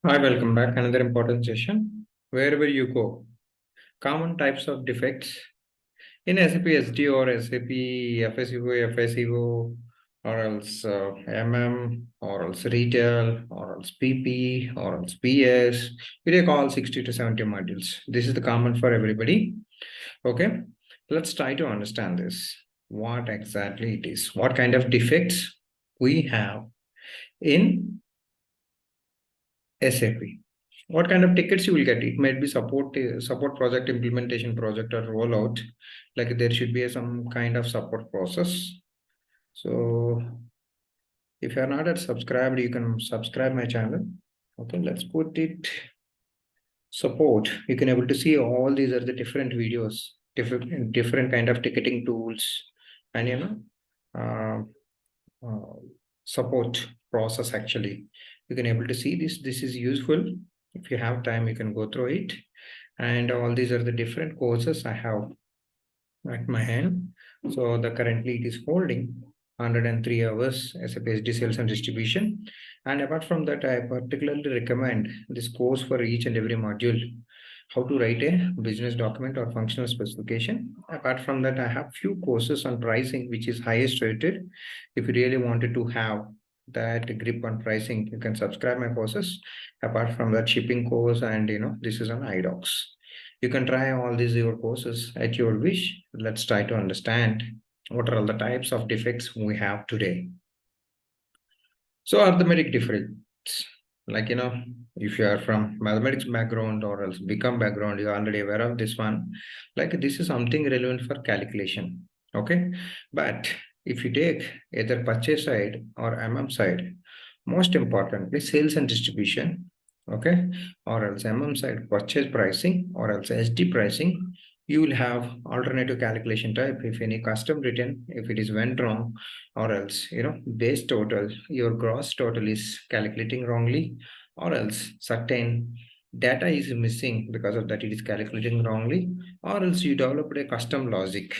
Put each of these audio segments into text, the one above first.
Hi, welcome back. Another important session. Wherever you go, common types of defects in SAP SD or SAP FSCO, FSCO, or else or else retail, or else PP, or else PS. We take all 60 to 70 modules. This is the common for everybody. Okay, let's try to understand this. What exactly it is? What kind of defects we have in SAP? What kind of tickets you will get? It might be support project, implementation project, or rollout. Like there should be some kind of support process. So if you are not yet subscribed, you can subscribe my channel. Okay, let's put it support. You can able to see all these are the different videos, different kind of ticketing tools, and uh, support process. Actually, you can able to see this is useful. If you have time, you can go through it. And all these are the different courses I have at my hand. So the currently it is holding 103 hours SAP SD sales and distribution. And apart from that, I particularly recommend this course for each and every module. How to write a business document or functional specification. Apart from that, I have few courses on pricing, which is highest rated. If you really wanted to have that grip on pricing, you can subscribe my courses. Apart from that, shipping course, and this is on idocs. You can try all these your courses at your wish. Let's try to understand what are all the types of defects we have today. So arithmetic defects, like if you are from mathematics background or else become background, you're already aware of this one. Like this is something relevant for calculation. Okay, but if you take either purchase side or side, most importantly sales and distribution, okay, or else side purchase pricing, or else SD pricing, you will have alternative calculation type. If any custom written, if it is went wrong, or else base total, your gross total is calculating wrongly, or else certain data is missing, because of that it is calculating wrongly, or else you developed a custom logic,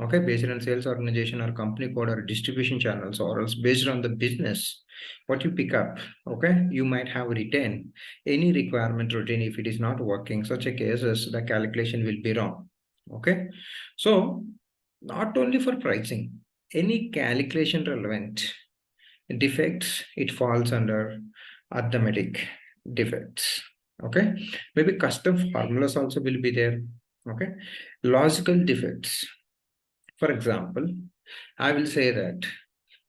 okay, based on sales organization or company code or distribution channels, or else based on the business what you pick up. Okay, you might have written any requirement routine. If it is not working, such a cases the calculation will be wrong. Okay, so not only for pricing, any calculation relevant defects, it falls under arithmetic defects. Okay, maybe custom formulas also will be there. Okay, logical defects, for example, I will say that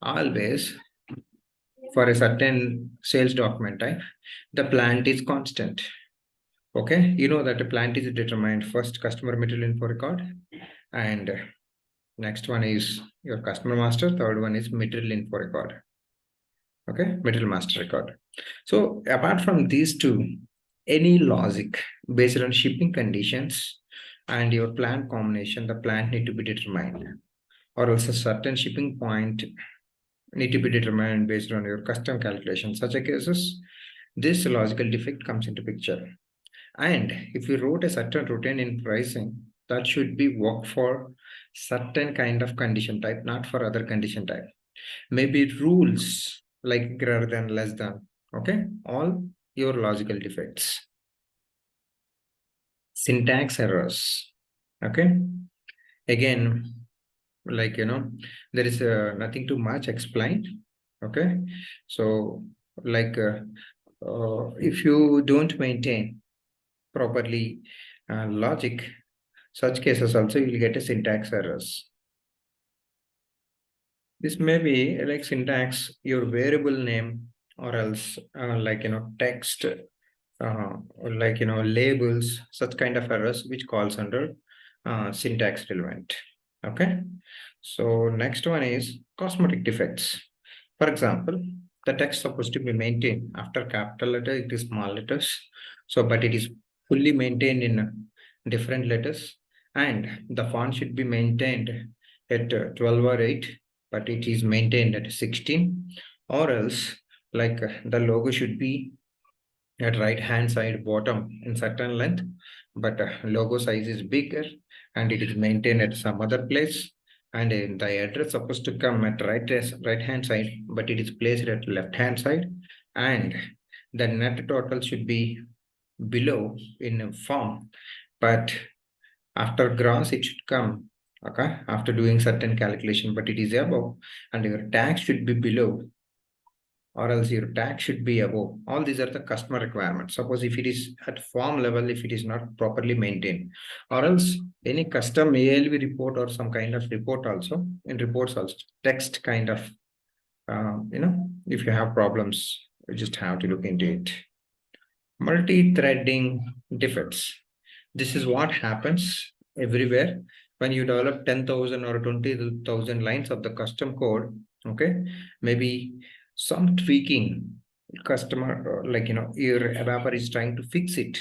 always for a certain sales document type, the plant is constant. Okay, you know that the plant is determined first customer material info record, and next one is your customer master, third one is material info record. Okay, material master record. So apart from these two, any logic based on shipping conditions and your plant combination, the plant need to be determined, or else a certain shipping point need to be determined based on your custom calculation. Such a cases, this logical defect comes into picture. And if you wrote a certain routine in pricing, that should be work for certain kind of condition type, not for other condition type. Maybe rules like greater than, less than. Okay, all your logical defects. Syntax errors. Okay, again, like there is nothing too much explained. Okay, so like if you don't maintain properly logic, such cases also you will get a syntax errors. This may be like syntax, your variable name, or else like text, like labels, such kind of errors which calls under syntax relevant. Okay, so next one is cosmetic defects. For example, the text supposed to be maintained after capital letter, it is small letters, so but it is fully maintained in different letters, and the font should be maintained at 12 or 8, but it is maintained at 16. Or else like the logo should be at right hand side bottom in certain length, but logo size is bigger and it is maintained at some other place, and the address supposed to come at right hand side, but it is placed at left hand side, and the net total should be below in a form, but after gross it should come, okay, after doing certain calculation, but it is above, and your tax should be below, or else your tax should be above. All these are the customer requirements. Suppose if it is at form level, if it is not properly maintained, or else any custom ALV report or some kind of report also, in reports also, text kind of, if you have problems, you just have to look into it. Multi-threading defects. This is what happens everywhere when you develop 10,000 or 20,000 lines of the custom code. Okay, maybe some tweaking customer, your developer is trying to fix it.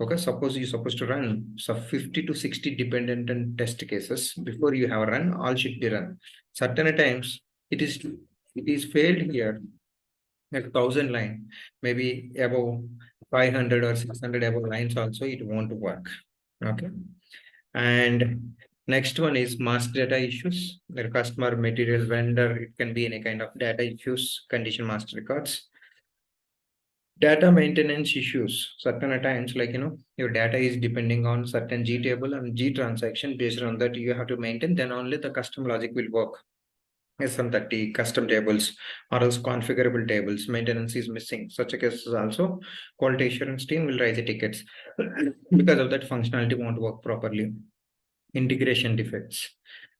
Okay, suppose you're supposed to run 50 to 60 dependent and test cases before you have run. All should be run. Certain times it is failed here. Like 1,000 line, maybe above 500 or 600 above lines also it won't work. Okay, and next one is master data issues. The customer, material, vendor, it can be any kind of data issues, condition master records. Data maintenance issues. Certain times, your data is depending on certain G table and G transaction. Based on that, you have to maintain. Then only the custom logic will work. SM30 custom tables or else configurable tables. Maintenance is missing. Such a case is also quality assurance team will raise the tickets because of that functionality won't work properly. Integration defects.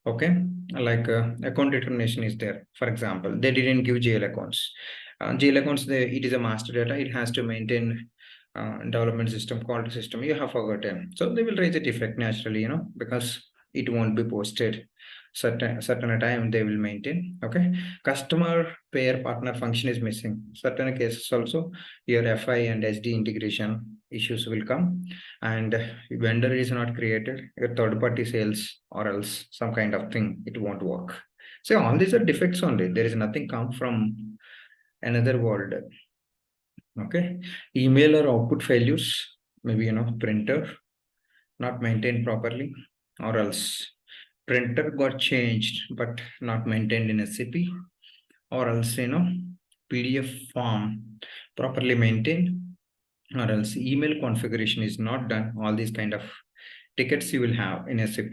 Okay, like account determination is there. For example, they didn't give GL accounts. GL accounts, it is a master data. It has to maintain development system, quality system. You have forgotten. So they will raise a defect naturally, because it won't be posted. Certain time they will maintain. Okay, customer pair partner function is missing. Certain cases also your FI and SD integration issues will come, and vendor is not created, your third party sales or else some kind of thing, it won't work. So all these are defects only. There is nothing come from another world. Okay, email or output failures, maybe printer not maintained properly, or else printer got changed but not maintained in SAP, or else PDF form properly maintained, or else email configuration is not done. All these kind of tickets you will have in SAP.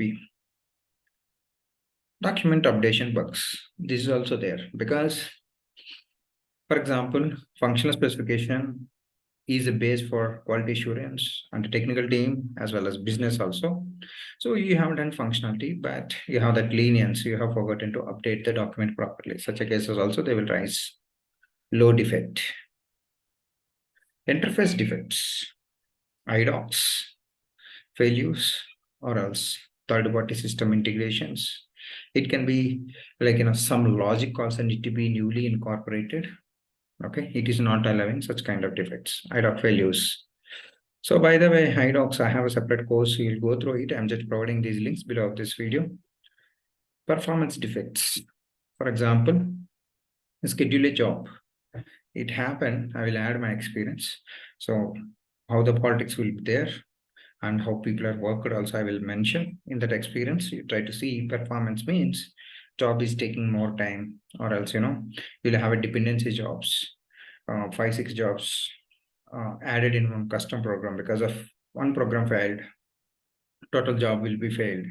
Document updation bugs. This is also there because, for example, functional specification is a base for quality assurance and the technical team as well as business also. So you have done functionality, but you have that lenience. You have forgotten to update the document properly. Such a cases also they will rise. Low defect. Interface defects. idocs. Failures, or else third-party system integrations. It can be some logic also need to be newly incorporated. Okay, it is not allowing such kind of defects. idoc failures. So by the way, idocs, I have a separate course. You'll go through it. I'm just providing these links below this video. Performance defects. For example, schedule a job. It happened. I will add my experience. So how the politics will be there, and how people are worked also I will mention in that experience. You try to see performance means job is taking more time, or else you'll have a dependency jobs, 5-6 jobs added in one custom program. Because of one program failed, total job will be failed,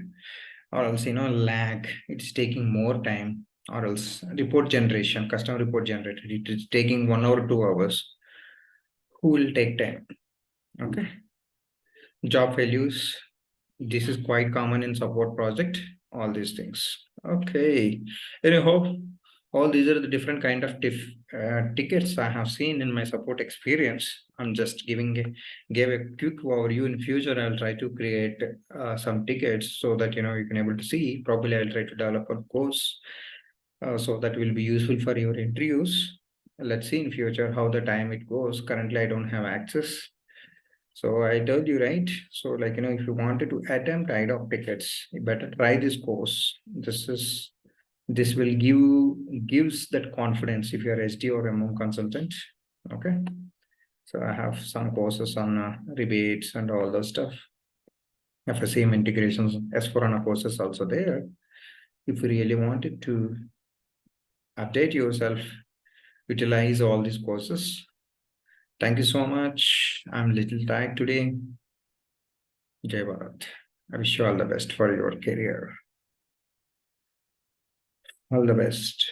or else lag, it's taking more time, or else report generation, custom report generated, it is taking 1 or 2 hours. Who will take time? Okay, job failures, this is quite common in support project, all these things. Okay, anyhow, all these are the different kind of tickets I have seen in my support experience. I'm just gave a quick overview. In future I'll try to create some tickets so that you can able to see properly. I'll try to develop a course so that will be useful for your interviews. Let's see in future how the time it goes. Currently I don't have access. So I told you, right? So if you wanted to attempt idoc tickets, you better try this course. This will gives that confidence if you're SD or MM consultant. Okay. So I have some courses on rebates and all those stuff. FSCM integrations, S4 HANA courses also there. If you really wanted to update yourself, utilize all these courses. Thank you so much. I'm a little tired today. Jai Bharat. I wish you all the best for your career. All the best.